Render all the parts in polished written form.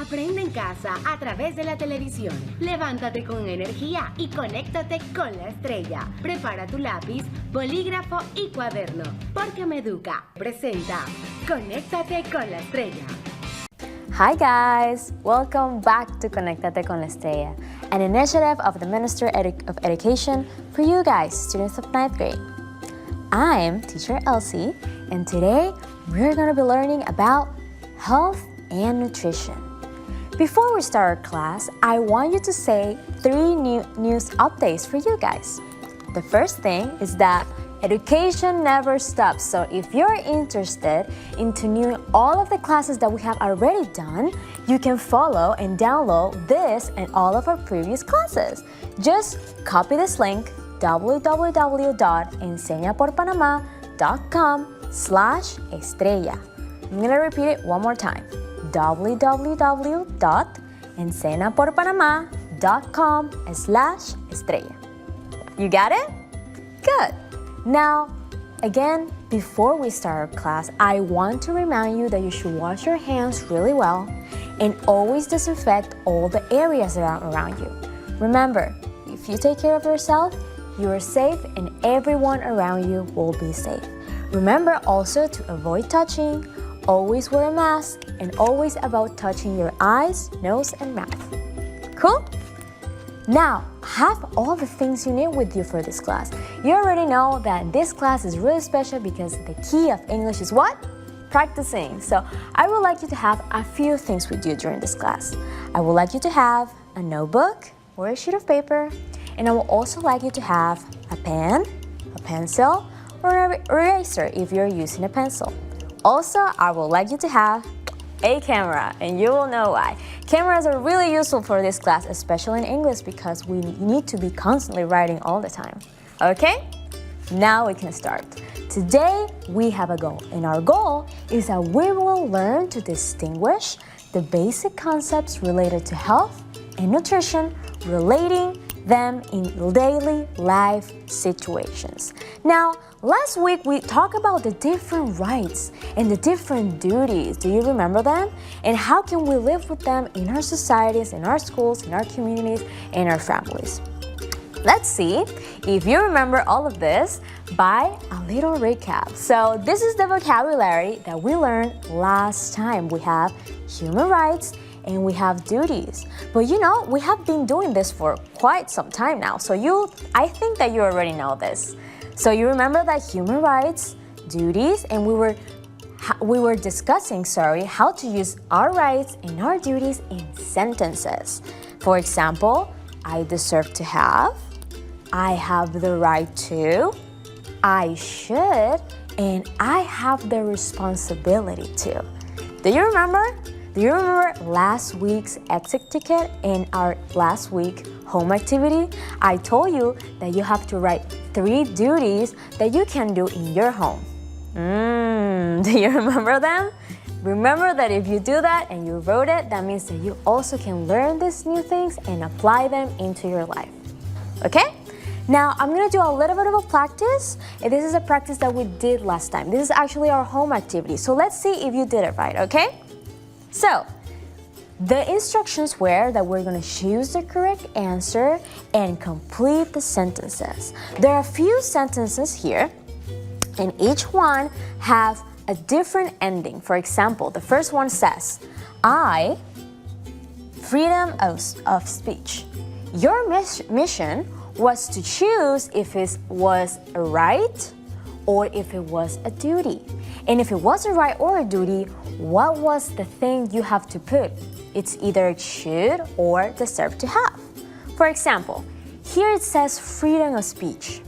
Aprende en casa a través de la televisión. Levántate con energía y conéctate con la estrella. Prepara tu lápiz, bolígrafo y cuaderno, porque Meduca presenta Conéctate con la estrella. Hi guys! Welcome back to Conéctate con la Estrella, an initiative of the Ministry of Education for you guys, students of 9th grade. I'm teacher Elsie, and today we're going to be learning about health and nutrition. Before we start our class, I want you to say 3 news updates for you guys. The first thing is that education never stops. So if you're interested into knowing all of the classes that we have already done, you can follow and download this and all of our previous classes. Just copy this link, www.enseñaporpanama.com/estrella. I'm going to repeat it one more time. www.enseñaporpanama.com/estrella. You got it? Good. Now, again, before we start our class, I want to remind you that you should wash your hands really well and always disinfect all the areas around you. Remember, if you take care of yourself, you are safe and everyone around you will be safe. Remember also to avoid touching, always wear a mask, and always avoid touching your eyes, nose, and mouth. Cool? Now, have all the things you need with you for this class. You already know that this class is really special because the key of English is what? Practicing. So I would like you to have a few things with you during this class. I would like you to have a notebook or a sheet of paper, and I would also like you to have a pen, a pencil, or an eraser if you're using a pencil. Also, I would like you to have a camera, and you will know why. Cameras are really useful for this class, especially in English, because we need to be constantly writing all the time. Okay? Now we can start. Today, we have a goal, and our goal is that we will learn to distinguish the basic concepts related to health and nutrition, relating them in daily life situations. Now, last week we talked about the different rights and the different duties. Do you remember them? And how can we live with them in our societies, in our schools, in our communities, and our families? Let's see if you remember all of this by a little recap. So this is the vocabulary that we learned last time. We have human rights and we have duties. But you know, we have been doing this for quite some time now. So I think that you already know this. So you remember that human rights, duties, and we were discussing, how to use our rights and our duties in sentences. For example, I deserve to have, I have the right to, I should, and I have the responsibility to. Do you remember? Do you remember last week's exit ticket and our last week home activity? I told you that you have to write 3 duties that you can do in your home. Do you remember them? Remember that if you do that and you wrote it, that means that you also can learn these new things and apply them into your life. Okay? Now, I'm going to do a little bit of a practice. And this is a practice that we did last time. This is actually our home activity. So let's see if you did it right, okay? So, the instructions were that we're going to choose the correct answer and complete the sentences. There are a few sentences here, and each one have a different ending. For example, the first one says, freedom of speech. Your mission was to choose if it was a right or if it was a duty. And if it was a right or a duty, what was the thing you have to put? It's either should or deserve to have. For example, here it says freedom of speech.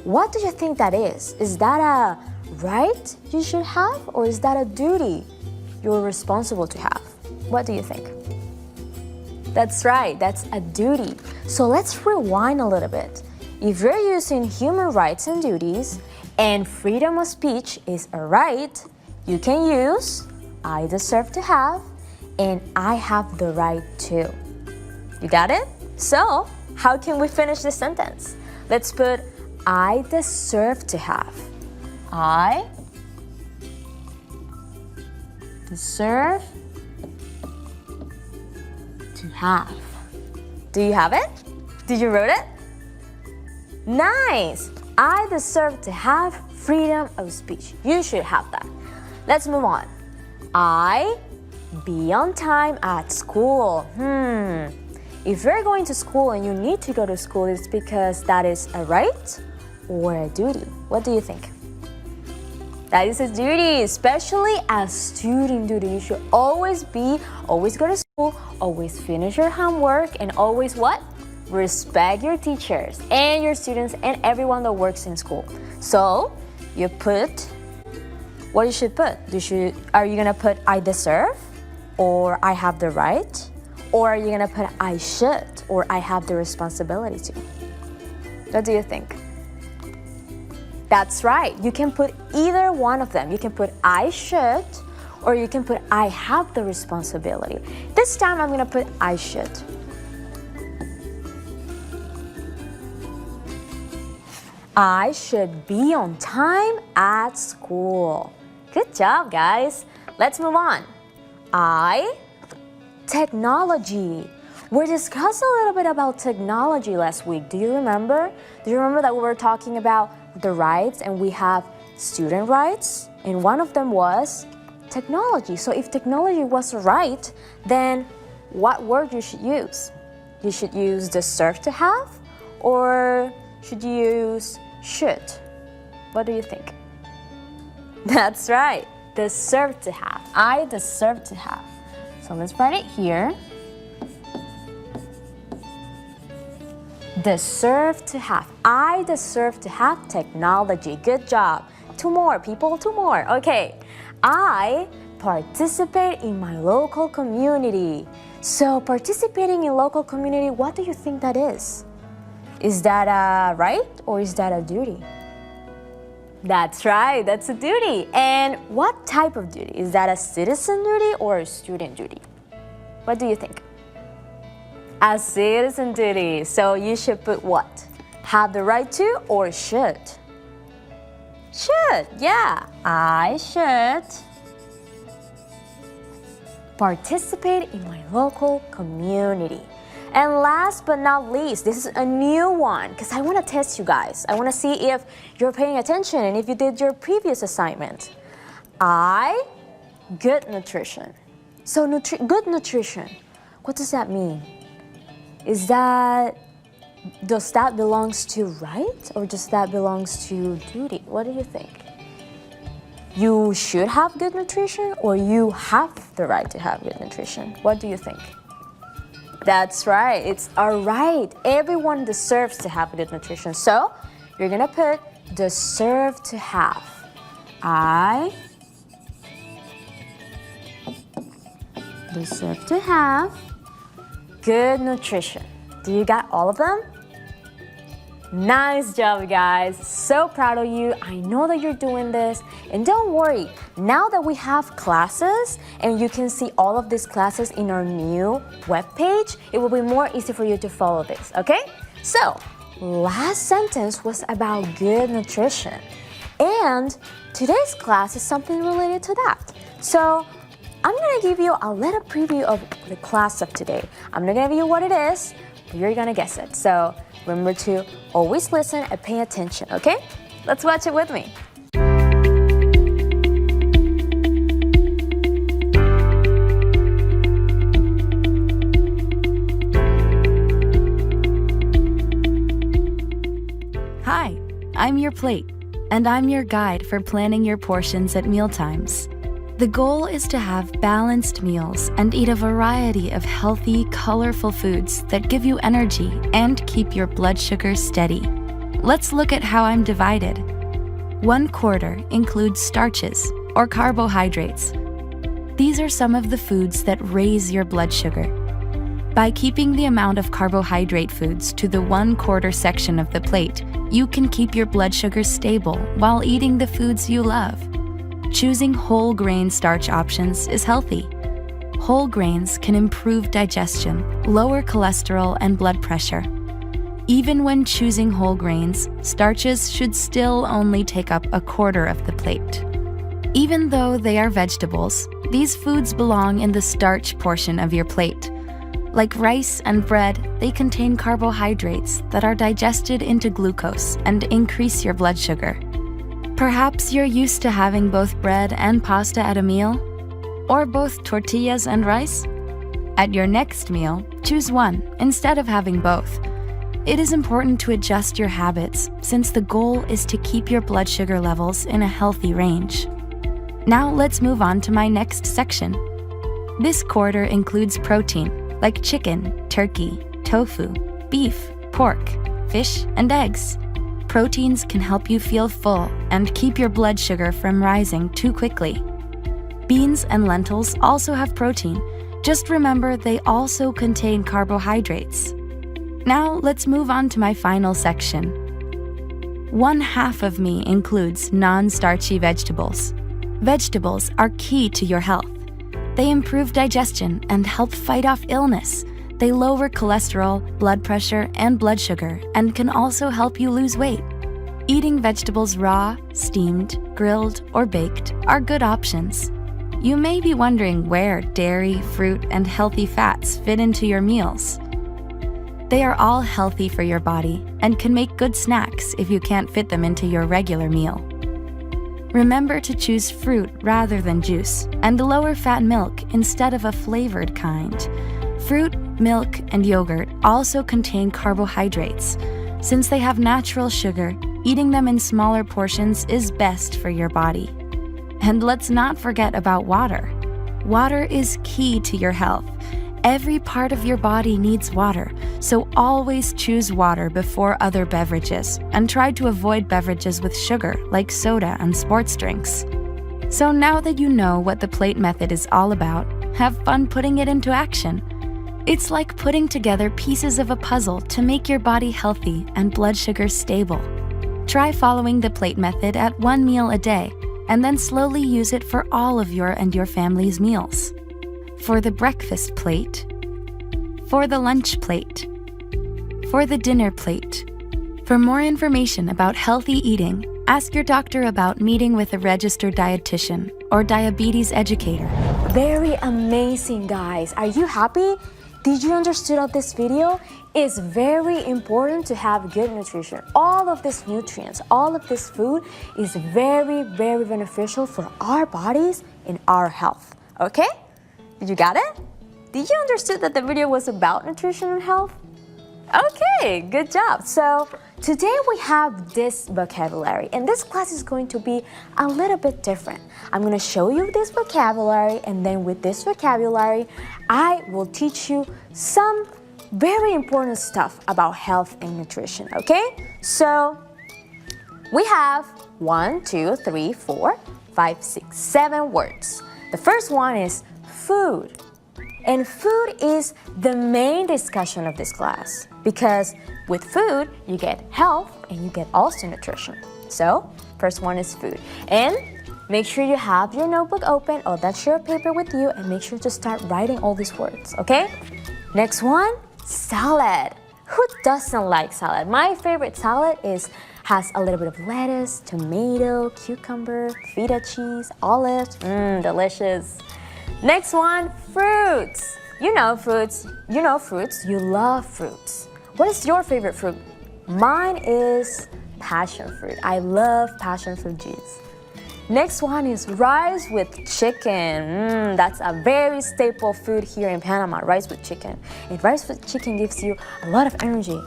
What do you think that is? Is that a right you should have, or is that a duty you're responsible to have? What do you think? That's right, that's a duty. So let's rewind a little bit. If you're using human rights and duties, and freedom of speech is a right, you can use I deserve to have and I have the right to. You got it? So, how can we finish this sentence? Let's put I deserve to have. I deserve to have. Do you have it? Did you wrote it? Nice! I deserve to have freedom of speech. You should have that. Let's move on. I be on time at school. If you're going to school and you need to go to school, it's because that is a right or a duty. What do you think? That is a duty, especially a student duty. You should always go to school, always finish your homework, and always what? Respect your teachers and your students and everyone that works in school. So you put, what you should put? Are you gonna put I deserve or I have the right? Or are you gonna put I should or I have the responsibility to? What do you think? That's right. You can put either one of them. You can put I should or you can put I have the responsibility. This time I'm gonna put I should. I should be on time at school. Good job, guys. Let's move on. Technology. We discussed a little bit about technology last week. Do you remember? Do you remember that we were talking about the rights and we have student rights? And one of them was technology. So if technology was a right, then what word you should use? You should use deserve to have or should you use should? What do you think? That's right. Deserve to have. I deserve to have. So let's write it here. Deserve to have. I deserve to have technology. Good job. Two more, people. Two more. Okay. I participate in my local community. So participating in local community, what do you think that is? Is that a right or is that a duty? That's right, that's a duty. And what type of duty? Is that a citizen duty or a student duty? What do you think? A citizen duty. So you should put what? Have the right to or should? Should, yeah. I should participate in my local community. And last but not least, this is a new one because I want to test you guys. I want to see if you're paying attention and if you did your previous assignment. Good nutrition. So good nutrition, what does that mean? Does that belongs to right or does that belongs to duty? What do you think? You should have good nutrition or you have the right to have good nutrition? What do you think? That's right, it's a right. Everyone deserves to have good nutrition. So you're gonna put deserve to have. I deserve to have good nutrition. Do you got all of them? Nice job, guys. So proud of you. I know that you're doing this. And don't worry, now that we have classes and you can see all of these classes in our new webpage, it will be more easy for you to follow this, okay? So, last sentence was about good nutrition. And today's class is something related to that. So, I'm gonna give you a little preview of the class of today. I'm not gonna give you what it is, but you're gonna guess it. So, remember to always listen and pay attention, okay? Let's watch it with me. Hi, I'm your plate, and I'm your guide for planning your portions at mealtimes. The goal is to have balanced meals and eat a variety of healthy, colorful foods that give you energy and keep your blood sugar steady. Let's look at how I'm divided. 1/4 includes starches or carbohydrates. These are some of the foods that raise your blood sugar. By keeping the amount of carbohydrate foods to the 1/4 section of the plate, you can keep your blood sugar stable while eating the foods you love. Choosing whole grain starch options is healthy. Whole grains can improve digestion, lower cholesterol and blood pressure. Even when choosing whole grains, starches should still only take up 1/4 of the plate. Even though they are vegetables, these foods belong in the starch portion of your plate. Like rice and bread, they contain carbohydrates that are digested into glucose and increase your blood sugar. Perhaps you're used to having both bread and pasta at a meal? Or both tortillas and rice? At your next meal, choose one instead of having both. It is important to adjust your habits since the goal is to keep your blood sugar levels in a healthy range. Now let's move on to my next section. This quarter includes protein, like chicken, turkey, tofu, beef, pork, fish, and eggs. Proteins can help you feel full and keep your blood sugar from rising too quickly. Beans and lentils also have protein. Just remember they also contain carbohydrates. Now let's move on to my final section. 1/2 of me includes non-starchy vegetables. Vegetables are key to your health. They improve digestion and help fight off illness. They lower cholesterol, blood pressure, and blood sugar, and can also help you lose weight. Eating vegetables raw, steamed, grilled, or baked are good options. You may be wondering where dairy, fruit, and healthy fats fit into your meals. They are all healthy for your body and can make good snacks if you can't fit them into your regular meal. Remember to choose fruit rather than juice and lower-fat milk instead of a flavored kind. Fruit, milk, and yogurt also contain carbohydrates. Since they have natural sugar, eating them in smaller portions is best for your body. And let's not forget about water. Water is key to your health. Every part of your body needs water, so always choose water before other beverages and try to avoid beverages with sugar like soda and sports drinks. So now that you know what the plate method is all about, have fun putting it into action. It's like putting together pieces of a puzzle to make your body healthy and blood sugar stable. Try following the plate method at 1 meal a day and then slowly use it for all of your and your family's meals. For the breakfast plate, for the lunch plate, for the dinner plate. For more information about healthy eating, ask your doctor about meeting with a registered dietitian or diabetes educator. Very amazing, guys. Are you happy? Did you understand of this video? It's very important to have good nutrition. All of these nutrients, all of this food is very, very beneficial for our bodies and our health. Okay? Did you got it? Did you understand that the video was about nutrition and health? Okay, good job. So today we have this vocabulary, and this class is going to be a little bit different. I'm going to show you this vocabulary, and then with this vocabulary, I will teach you some very important stuff about health and nutrition, okay? So we have 1, 2, 3, 4, 5, 6, 7 words. The first one is food. And food is the main discussion of this class because with food, you get health and you get also nutrition. So, first one is food. And make sure you have your notebook open or that sheet of paper with you and make sure to start writing all these words, okay? Next one, salad. Who doesn't like salad? My favorite salad has a little bit of lettuce, tomato, cucumber, feta cheese, olives. Delicious. Next one, fruits. You know fruits. You know fruits. You love fruits. What is your favorite fruit? Mine is passion fruit. I love passion fruit juice. Next one is rice with chicken. That's a very staple food here in Panama, rice with chicken. And rice with chicken gives you a lot of energy.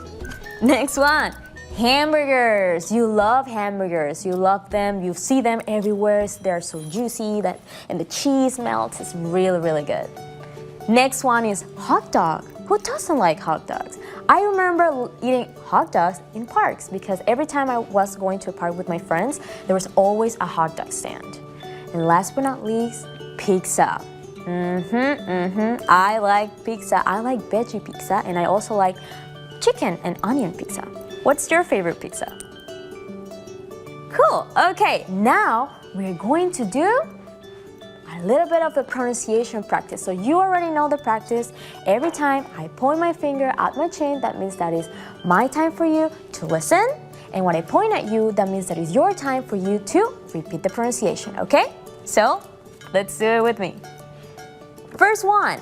Next one, hamburgers. You love hamburgers. You love them. You see them everywhere. They're so juicy and the cheese melts. It's really, really good. Next one is hot dog. Who doesn't like hot dogs? I remember eating hot dogs in parks because every time I was going to a park with my friends, there was always a hot dog stand. And last but not least, pizza. I like pizza. I like veggie pizza, and I also like chicken and onion pizza. What's your favorite pizza? Cool. Okay, now we're going to do a little bit of the pronunciation practice. So you already know the practice. Every time I point my finger at my chin, that means that is my time for you to listen. And when I point at you, that means that is your time for you to repeat the pronunciation, okay? So let's do it with me. First one,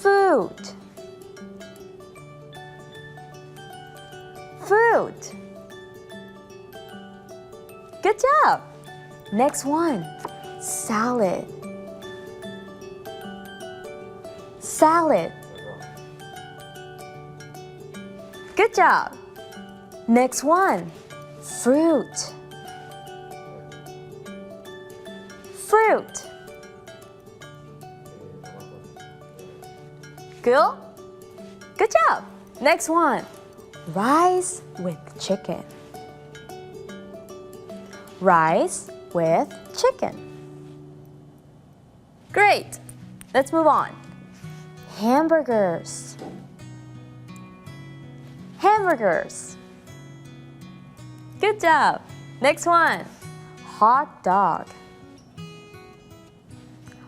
food. Fruit. Fruit. Good job. Next one. Salad. Salad. Good job. Next one. Fruit. Fruit. Good? Good job. Next one. Rice with chicken. Rice with chicken. Great. Let's move on. Hamburgers. Hamburgers. Good job. Next one. Hot dog.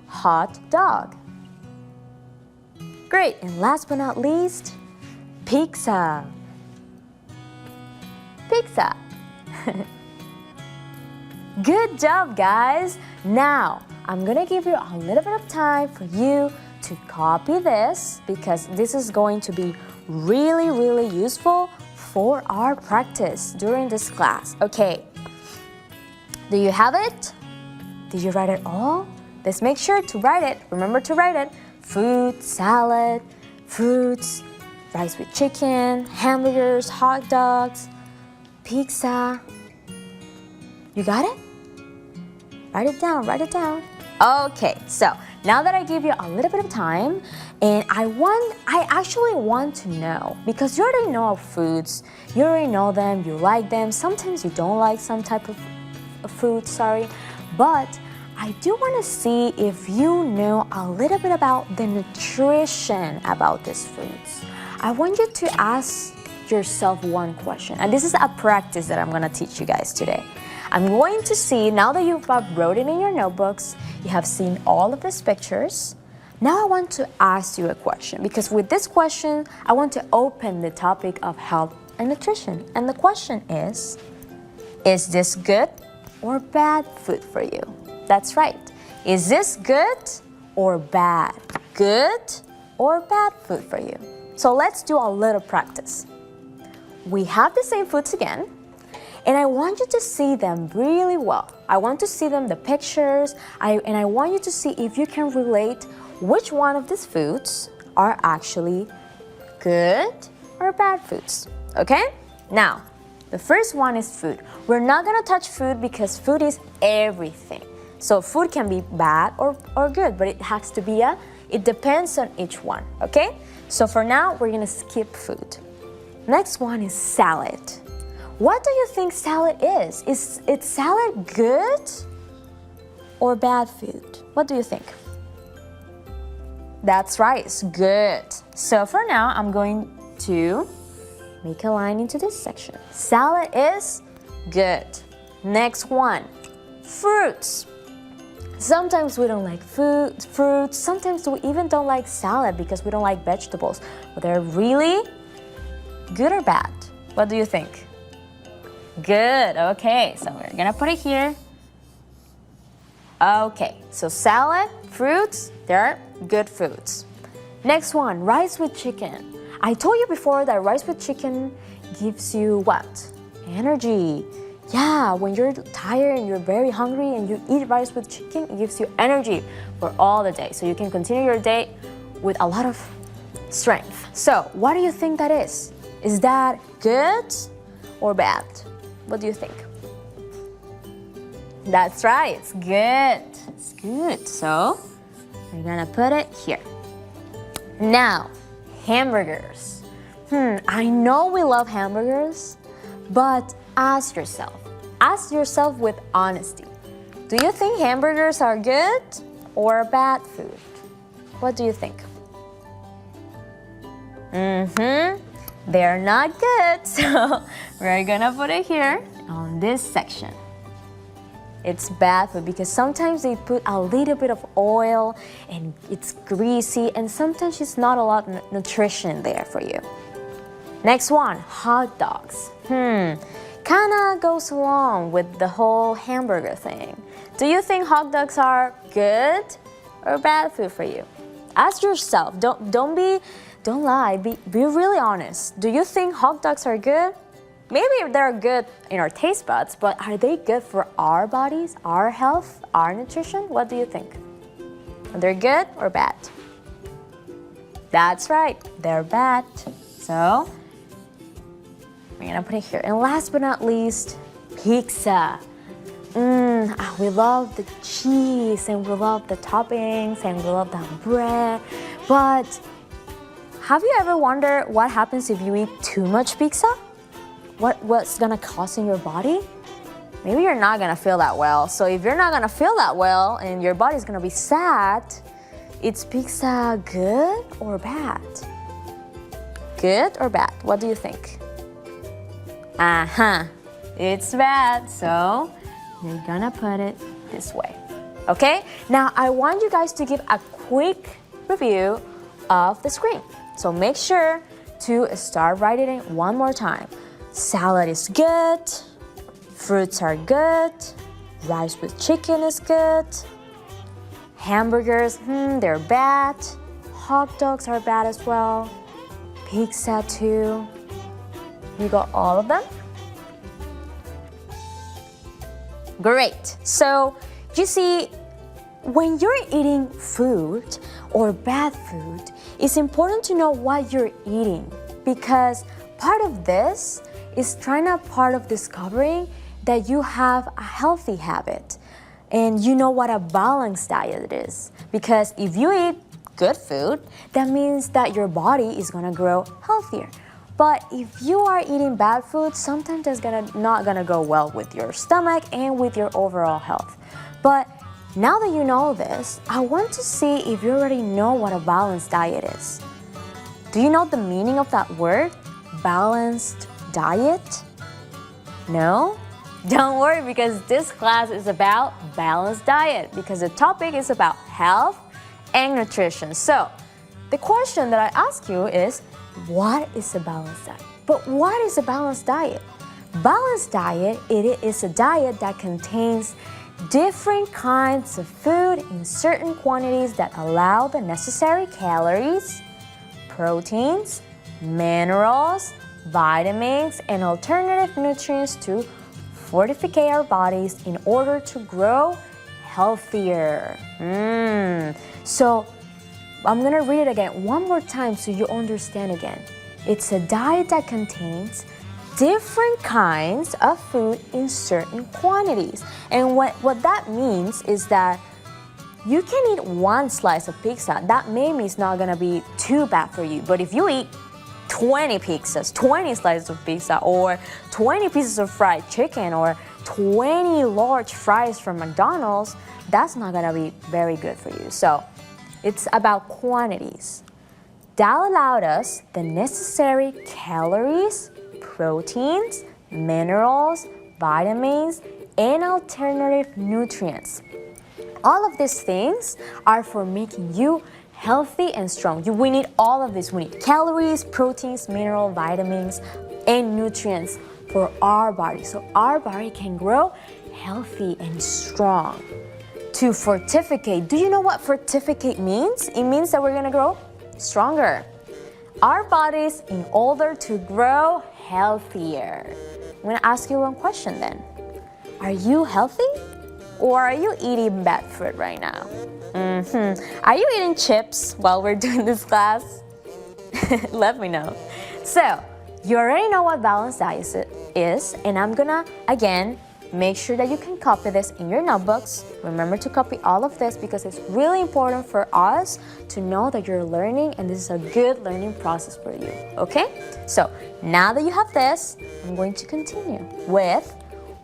Hot dog. Great. And last but not least, pizza. Pizza. Good job, guys. Now, I'm gonna give you a little bit of time for you to copy this because this is going to be really, really useful for our practice during this class. Okay, do you have it? Did you write it all? Let's make sure to write it. Remember to write it. Food, salad, fruits, rice with chicken, hamburgers, hot dogs, pizza. You got it? Write it down, write it down. Okay, so now that I give you a little bit of time, and I actually want to know, because you already know of foods, you already know them, you like them, sometimes you don't like some type of food, but I do want to see if you know a little bit about the nutrition about these foods. I want you to ask yourself one question, and this is a practice that I'm going to teach you guys today. I'm going to see, now that you've wrote it in your notebooks, you have seen all of these pictures. Now I want to ask you a question, because with this question, I want to open the topic of health and nutrition. And the question is this good or bad food for you? That's right. Is this good or bad? Good or bad food for you? So let's do a little practice. We have the same foods again, and I want you to see them really well. I want to see them, the pictures, and I want you to see if you can relate which one of these foods are actually good or bad foods, okay? Now, the first one is food. We're not gonna touch food because food is everything. So food can be bad or good, but it has to be it depends on each one, okay? So for now, we're gonna skip food. Next one is salad. What do you think salad is? Is salad good or bad food? What do you think? That's right, it's good. So for now, I'm going to make a line into this section. Salad is good. Next one, fruits. Sometimes we don't like fruits. Sometimes we even don't like salad because we don't like vegetables. But they're really good or bad? What do you think? Good, okay, so we're gonna put it here. Okay, so salad, fruits, they're good foods. Next one, rice with chicken. I told you before that rice with chicken gives you what? Energy. Yeah, when you're tired and you're very hungry and you eat rice with chicken, it gives you energy for all the day. So you can continue your day with a lot of strength. So what do you think that is? Is that good or bad? What do you think? That's right, it's good. It's good. So we're gonna put it here. Now, hamburgers. I know we love hamburgers, but ask yourself with honesty. Do you think hamburgers are good or bad food? What do you think? They're not good, so we're gonna put it here on this section. It's bad food because sometimes they put a little bit of oil and it's greasy, and sometimes it's not a lot of nutrition there for you. Next one, hot dogs. Kinda goes along with the whole hamburger thing. Do you think hot dogs are good or bad food for you? Ask yourself. Don't lie. Be really honest. Do you think hot dogs are good? Maybe they're good in our taste buds, but are they good for our bodies, our health, our nutrition? What do you think? Are they good or bad? That's right, they're bad. So, we're gonna put it here. And last but not least, pizza. We love the cheese and we love the toppings and we love the bread. But have you ever wondered what happens if you eat too much pizza? What's gonna cause in your body? Maybe you're not gonna feel that well. So if you're not gonna feel that well and your body's gonna be sad, is pizza good or bad? Good or bad? What do you think? It's bad. So you're gonna put it this way. Okay? Now I want you guys to give a quick review of the screen. So make sure to start writing it one more time. Salad is good, fruits are good, rice with chicken is good, hamburgers, they're bad, hot dogs are bad as well, pizza too. You got all of them? Great. So you see, when you're eating food or bad food, it's important to know what you're eating, because part of this is part of discovering that you have a healthy habit and you know what a balanced diet is. Because if you eat good food, that means that your body is gonna grow healthier. But if you are eating bad food, sometimes that's not gonna go well with your stomach and with your overall health. But now that you know this, I want to see if you already know what a balanced diet is. Do you know the meaning of that word? Balanced diet? No? Don't worry, because this class is about balanced diet, because the topic is about health and nutrition. So the question that I ask you is, what is a balanced diet? But what is a balanced diet? Balanced diet, it is a diet that contains different kinds of food in certain quantities that allow the necessary calories, proteins, minerals, vitamins, and alternative nutrients to fortify our bodies in order to grow healthier. So I'm gonna read it again one more time so you understand again. It's a diet that contains different kinds of food in certain quantities. And what that means is that you can eat one slice of pizza. That maybe is not gonna be too bad for you. But if you eat 20 pizzas, 20 slices of pizza, or 20 pieces of fried chicken, or 20 large fries from McDonald's, that's not gonna be very good for you. So it's about quantities. That allowed us the necessary calories, proteins, minerals, vitamins, and alternative nutrients. All of these things are for making you healthy and strong. We need all of this. We need calories, proteins, minerals, vitamins, and nutrients for our body, so our body can grow healthy and strong. To fortificate, do you know what fortificate means? It means that we're gonna grow stronger. Our bodies in order to grow healthier. I'm gonna ask you one question then. Are you healthy? Or are you eating bad food right now? Are you eating chips while we're doing this class? Let me know. So, you already know what balanced diet is, and I'm gonna, again, make sure that you can copy this in your notebooks. Remember to copy all of this because it's really important for us to know that you're learning and this is a good learning process for you, okay? So, now that you have this, I'm going to continue with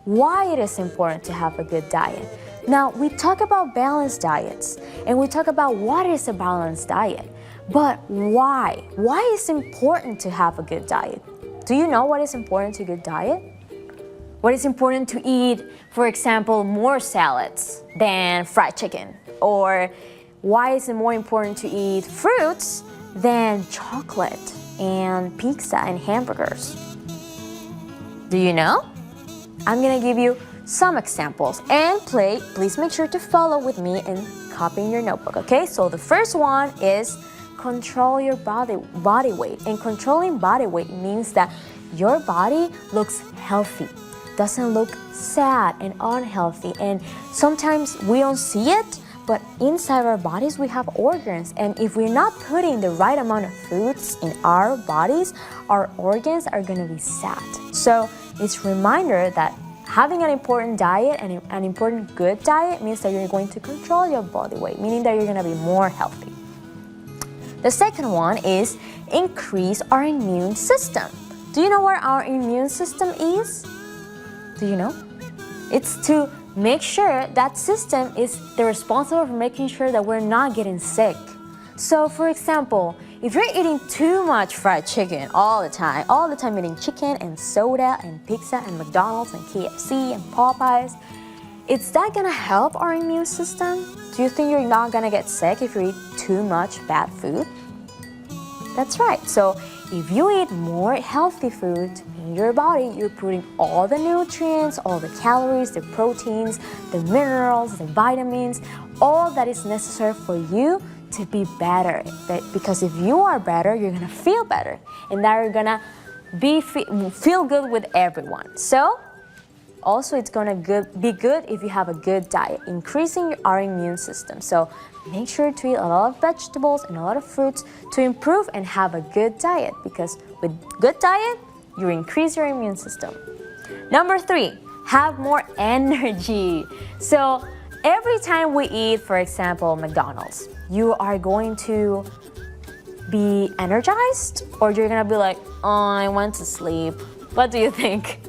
why it is important to have a good diet. Now, we talk about balanced diets and we talk about what is a balanced diet, but why? Why is it important to have a good diet? Do you know what is important to a good diet? What is important to eat, for example, more salads than fried chicken? Or why is it more important to eat fruits than chocolate and pizza and hamburgers? Do you know? I'm gonna give you some examples and please make sure to follow with me and copy in your notebook, okay? So the first one is control your body weight. And controlling body weight means that your body looks healthy, doesn't look sad and unhealthy. And sometimes we don't see it, but inside our bodies we have organs. And if we're not putting the right amount of foods in our bodies, our organs are gonna be sad. So it's a reminder that having an important diet and an important good diet means that you're going to control your body weight, meaning that you're gonna be more healthy. The second one is increase our immune system. Do you know what our immune system is? Do you know? It's to make sure that system is the responsible for making sure that we're not getting sick. So for example, if you're eating too much fried chicken all the time eating chicken and soda and pizza and McDonald's and KFC and Popeyes, is that gonna help our immune system? Do you think you're not gonna get sick if you eat too much bad food? That's right. So if you eat more healthy food in your body, you're putting all the nutrients, all the calories, the proteins, the minerals, the vitamins, all that is necessary for you to be better. Because if you are better, you're gonna feel better, and that you're gonna feel good with everyone. So also it's gonna be good if you have a good diet, increasing our immune system. So make sure to eat a lot of vegetables and a lot of fruits to improve and have a good diet, because with good diet, you increase your immune system. Number 3, have more energy. So every time we eat, for example, McDonald's, you are going to be energized, or you're gonna be like, oh, I want to sleep. What do you think?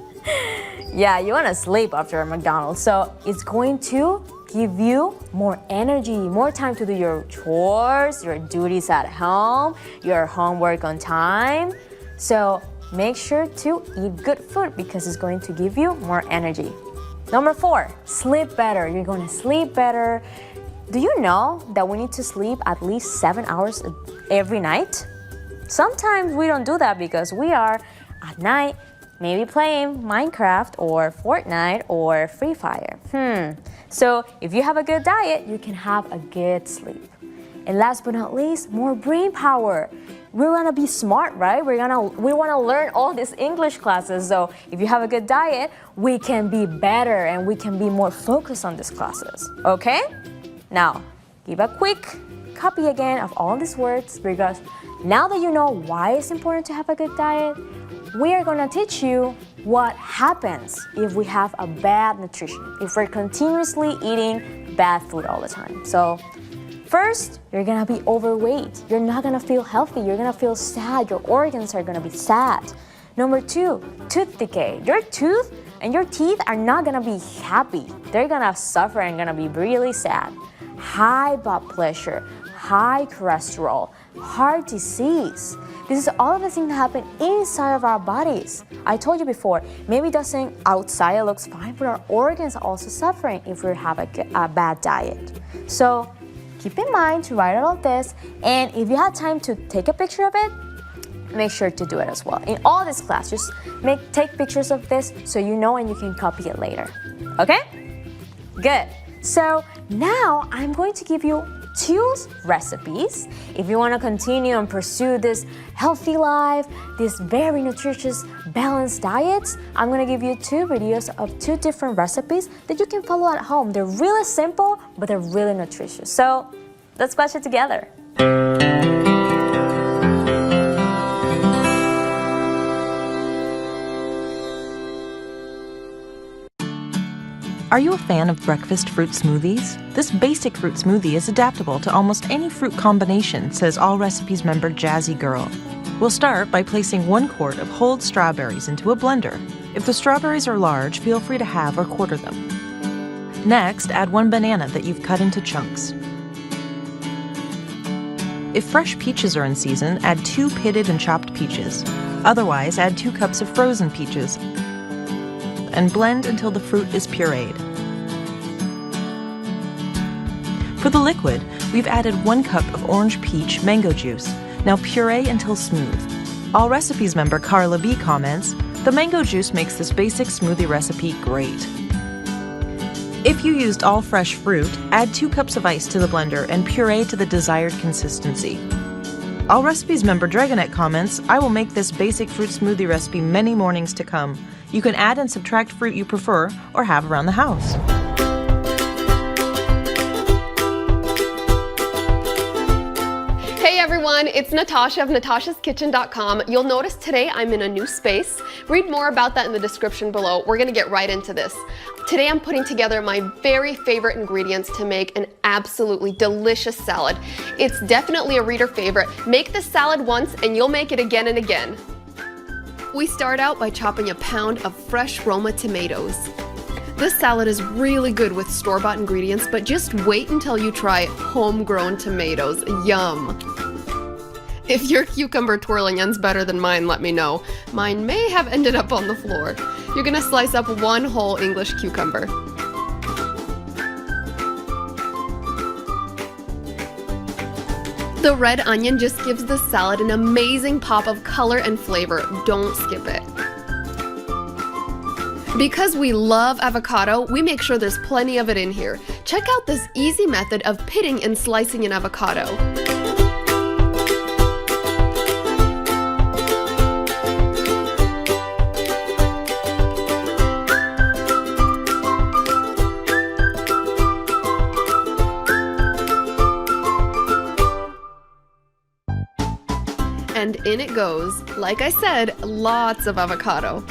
Yeah, you wanna sleep after a McDonald's. So it's going to give you more energy, more time to do your chores, your duties at home, your homework on time. So make sure to eat good food because it's going to give you more energy. Number 4, sleep better. You're going to sleep better. Do you know that we need to sleep at least 7 hours every night? Sometimes we don't do that because we are at night maybe playing Minecraft or Fortnite or Free Fire. So if you have a good diet, you can have a good sleep. And last but not least, more brain power. We want to be smart, right? We want to learn all these English classes. So if you have a good diet, we can be better and we can be more focused on these classes. Okay? Now, give a quick copy again of all these words, because now that you know why it's important to have a good diet, we are going to teach you what happens if we have a bad nutrition, if we're continuously eating bad food all the time. So first, you're going to be overweight. You're not going to feel healthy. You're going to feel sad. Your organs are going to be sad. Number 2, tooth decay. Your tooth and your teeth are not going to be happy. They're going to suffer and going to be really sad. High blood pressure, high cholesterol, heart disease. This is all of the things that happen inside of our bodies. I told you before, maybe it doesn't outside it looks fine, but our organs are also suffering if we have a bad diet. So keep in mind to write all of this, and if you have time to take a picture of it, make sure to do it as well. In all this class, just take pictures of this so you know and you can copy it later. Okay? Good. So now I'm going to give you 2 recipes. If you want to continue and pursue this healthy life, this very nutritious, balanced diets, I'm going to give you 2 videos of 2 different recipes that you can follow at home. They're really simple, but they're really nutritious. So let's watch it together. Are you a fan of breakfast fruit smoothies? This basic fruit smoothie is adaptable to almost any fruit combination, says All Recipes member Jazzy Girl. We'll start by placing 1 quart of whole strawberries into a blender. If the strawberries are large, feel free to halve or quarter them. Next, add 1 banana that you've cut into chunks. If fresh peaches are in season, add 2 pitted and chopped peaches. Otherwise, add 2 cups of frozen peaches and blend until the fruit is pureed. For the liquid, we've added 1 cup of orange peach mango juice. Now puree until smooth. All Recipes member Carla B comments, "The mango juice makes this basic smoothie recipe great." If you used all fresh fruit, add 2 cups of ice to the blender and puree to the desired consistency. All Recipes member Dragonette comments, I will make this basic fruit smoothie recipe many mornings to come. You can add and subtract fruit you prefer or have around the house. Hey everyone, it's Natasha of natashaskitchen.com. You'll notice today I'm in a new space. Read more about that in the description below. We're gonna get right into this. Today I'm putting together my very favorite ingredients to make an absolutely delicious salad. It's definitely a reader favorite. Make this salad once and you'll make it again and again. We start out by chopping a pound of fresh Roma tomatoes. This salad is really good with store-bought ingredients, but just wait until you try homegrown tomatoes. Yum! If your cucumber twirling ends better than mine, let me know. Mine may have ended up on the floor. You're gonna slice up 1 whole English cucumber. The red onion just gives this salad an amazing pop of color and flavor. Don't skip it. Because we love avocado, we make sure there's plenty of it in here. Check out this easy method of pitting and slicing an avocado. And in it goes. Like I said, lots of avocado.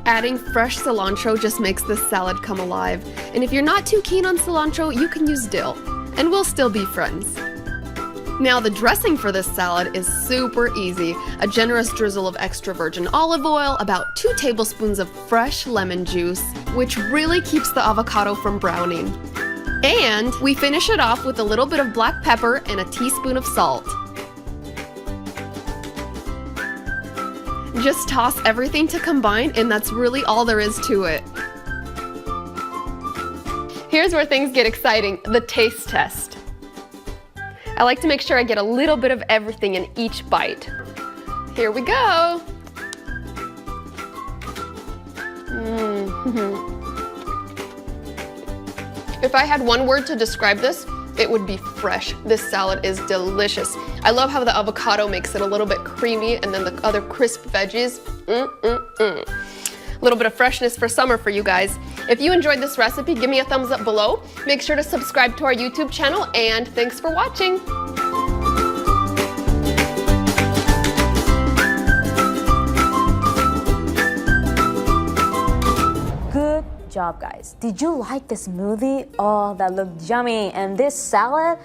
Adding fresh cilantro just makes this salad come alive. And if you're not too keen on cilantro, you can use dill. And we'll still be friends. Now the dressing for this salad is super easy. A generous drizzle of extra virgin olive oil, about 2 tablespoons of fresh lemon juice, which really keeps the avocado from browning. And we finish it off with a little bit of black pepper and a teaspoon of salt. Just toss everything to combine, and that's really all there is to it. Here's where things get exciting, the taste test. I like to make sure I get a little bit of everything in each bite. Here we go. If I had one word to describe this, it would be fresh. This salad is delicious. I love how the avocado makes it a little bit creamy and then the other crisp veggies. A little bit of freshness for summer for you guys. If you enjoyed this recipe, give me a thumbs up below. Make sure to subscribe to our YouTube channel, and thanks for watching. Good job, guys. Did you like this smoothie? Oh, that looked yummy. And this salad?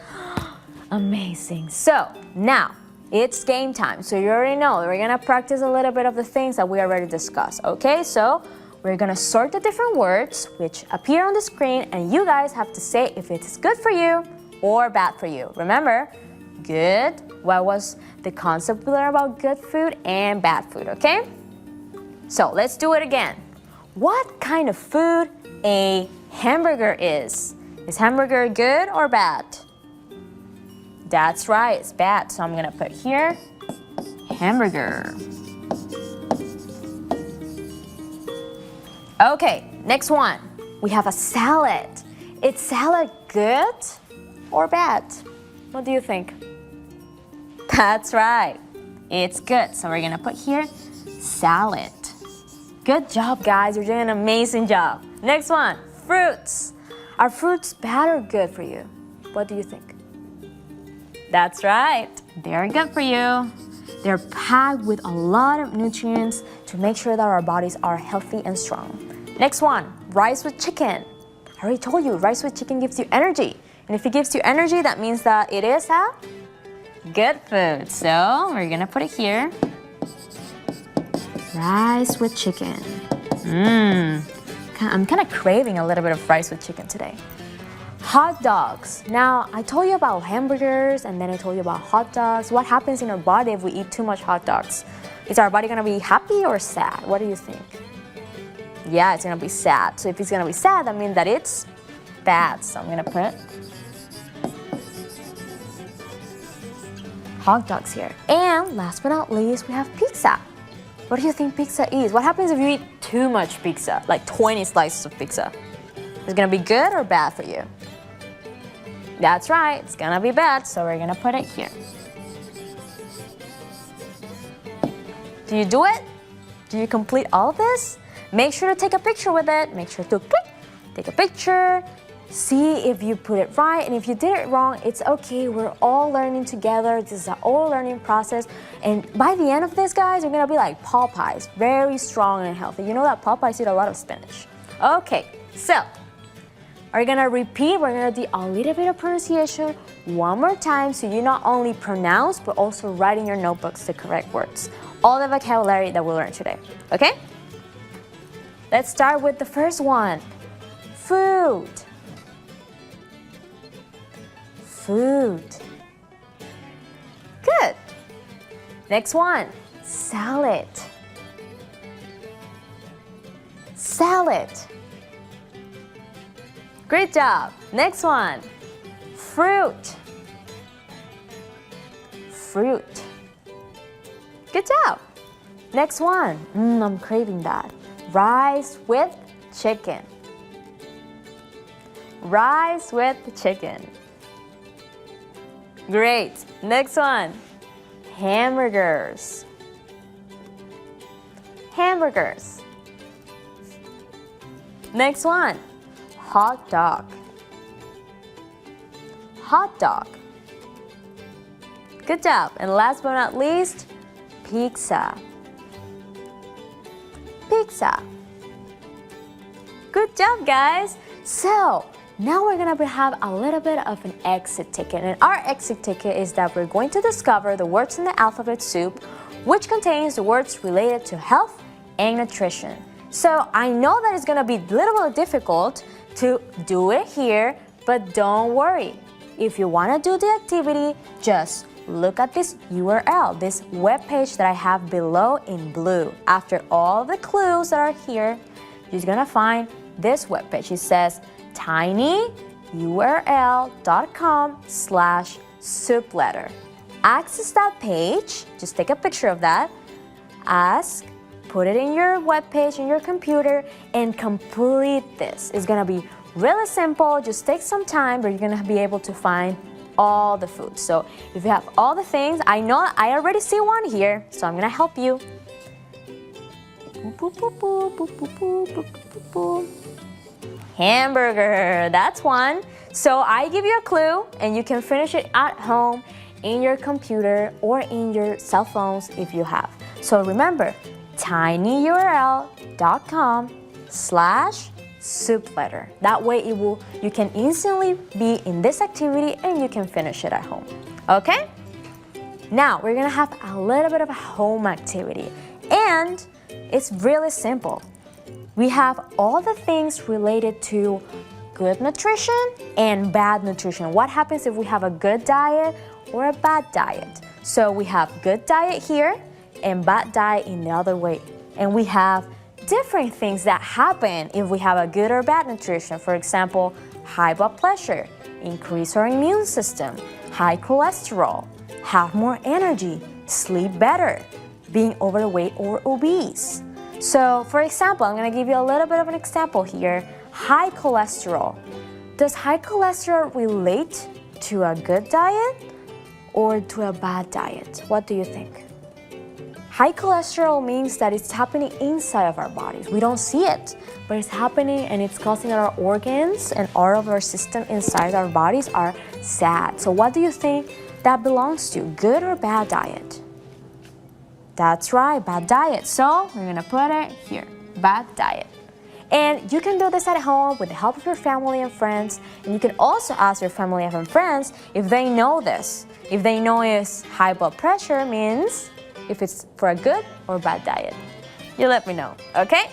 Amazing. So now it's game time. So you already know we're gonna practice a little bit of the things that we already discussed. Okay, so we're gonna sort the different words which appear on the screen, and you guys have to say if it's good for you or bad for you. Remember, good, what was the concept we learned about good food and bad food, okay? So let's do it again. What kind of food a hamburger is? Is hamburger good or bad? That's right, it's bad. So I'm gonna put here, hamburger. Okay, next one. We have a salad. Is salad good or bad? What do you think? That's right, it's good. So we're gonna put here, salad. Good job, guys. You're doing an amazing job. Next one, fruits. Are fruits bad or good for you? What do you think? That's right. They're good for you. They're packed with a lot of nutrients to make sure that our bodies are healthy and strong. Next one, rice with chicken. I already told you, rice with chicken gives you energy. And if it gives you energy, that means that it is a good food. So we're gonna put it here. Rice with chicken. I'm kind of craving a little bit of rice with chicken today. Hot dogs. Now, I told you about hamburgers and then I told you about hot dogs. What happens in our body if we eat too much hot dogs? Is our body gonna be happy or sad? What do you think? Yeah, it's gonna be sad. So if it's gonna be sad, that means that it's bad. So I'm gonna put hot dogs here. And last but not least, we have pizza. What do you think pizza is? What happens if you eat too much pizza, like 20 slices of pizza? It's gonna be good or bad for you? That's right, it's gonna be bad, so we're gonna put it here. Do you do it? Do you complete all of this? Make sure to take a picture with it. Make sure to take a picture. See if you put it right, and if you did it wrong, it's okay. We're all learning together. This is an all learning process. And by the end of this, guys, you're gonna be like Popeyes, very strong and healthy. You know that Popeyes eat a lot of spinach. Okay, so we're gonna repeat. We're gonna do a little bit of pronunciation one more time, so you not only pronounce, but also write in your notebooks the correct words. All the vocabulary that we learned today, okay? Let's start with the first one. Food. Food. Good. Next one. Salad. Salad. Great job. Next one. Fruit. Fruit. Good job. Next one. I'm craving that. Rice with chicken. Rice with chicken. Great. Next one. Hamburgers. Hamburgers. Next one. Hot dog. Hot dog. Good job. And last but not least, pizza. Pizza. Good job, guys. So now we're gonna have a little bit of an exit ticket, and our exit ticket is that we're going to discover the words in the alphabet soup, which contains the words related to health and nutrition. So I know that it's gonna be a little bit difficult to do it here, but don't worry. If you wanna do the activity, just look at this URL, this webpage that I have below in blue. After all the clues that are here, you're gonna find this webpage. It says tinyurl.com/soup letter. Access that page, just take a picture of that, put it in your webpage in your computer, and complete this. It's gonna be really simple, just take some time, but you're gonna be able to find all the food. So if you have all the things, I know I already see one here, so I'm gonna help you. Hamburger, that's one. So I give you a clue, and you can finish it at home in your computer or in your cell phones if you have. So remember, tinyurl.com/soup letter. That way you can instantly be in this activity and you can finish it at home. Okay? Now we're gonna have a little bit of a home activity, and it's really simple. We have all the things related to good nutrition and bad nutrition. What happens if we have a good diet or a bad diet? So we have good diet here and bad diet in the other way. And we have different things that happen if we have a good or bad nutrition. For example, high blood pressure, increase our immune system, high cholesterol, have more energy, sleep better, being overweight or obese. So, for example, I'm going to give you a little bit of an example here. High cholesterol. Does high cholesterol relate to a good diet or to a bad diet? What do you think? High cholesterol means that it's happening inside of our bodies. We don't see it, but it's happening, and it's causing our organs and all of our system inside our bodies are sad. So what do you think that belongs to, good or bad diet? That's right, bad diet. So we're gonna put it here, bad diet. And you can do this at home with the help of your family and friends. And you can also ask your family and friends if they know this. If they know it's high blood pressure means if it's for a good or bad diet. You let me know, okay?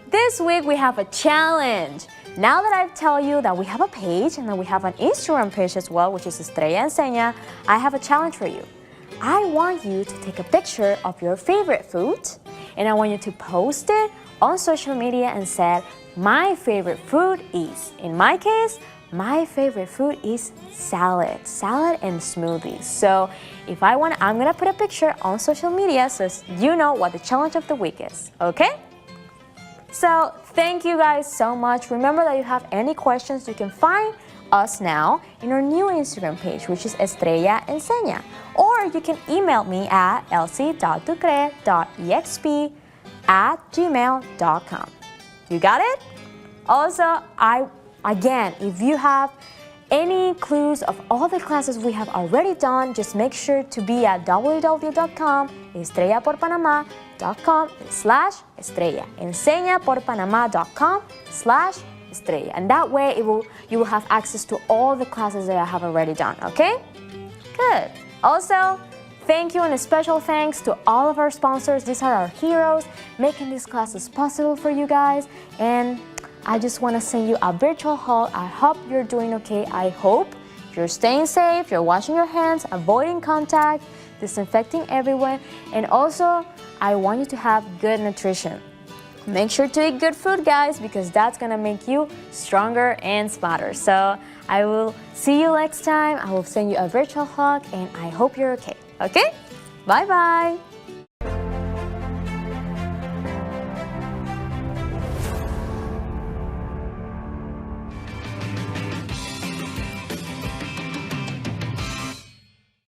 This week we have a challenge. Now that I've told you that we have a page and that we have an Instagram page as well, which is Estrella Enseña, I have a challenge for you. I want you to take a picture of your favorite food, and I want you to post it on social media and say, my favorite food is, in my case, my favorite food is salad and smoothies. So if I'm gonna put a picture on social media so you know what the challenge of the week is, okay? So thank you guys so much. Remember that you have any questions, you can find us now in our new Instagram page, which is Estrella Enseña. Or you can email me at elsie.ducre.exp@gmail.com. You got it? Also, again, if you have any clues of all the classes we have already done, just make sure to be at www.estrellaporpanama.com/estrella. enseñaporpanama.com/estrella. And that way you will have access to all the classes that I have already done, okay? Good. Also, thank you and a special thanks to all of our sponsors. These are our heroes making these classes possible for you guys. And I just want to send you a virtual hug. I hope you're doing okay. I hope you're staying safe, you're washing your hands, avoiding contact, disinfecting everywhere. And also, I want you to have good nutrition. Make sure to eat good food, guys, because that's going to make you stronger and smarter. So I will see you next time. I will send you a virtual hug, and I hope you're okay. Okay? Bye-bye.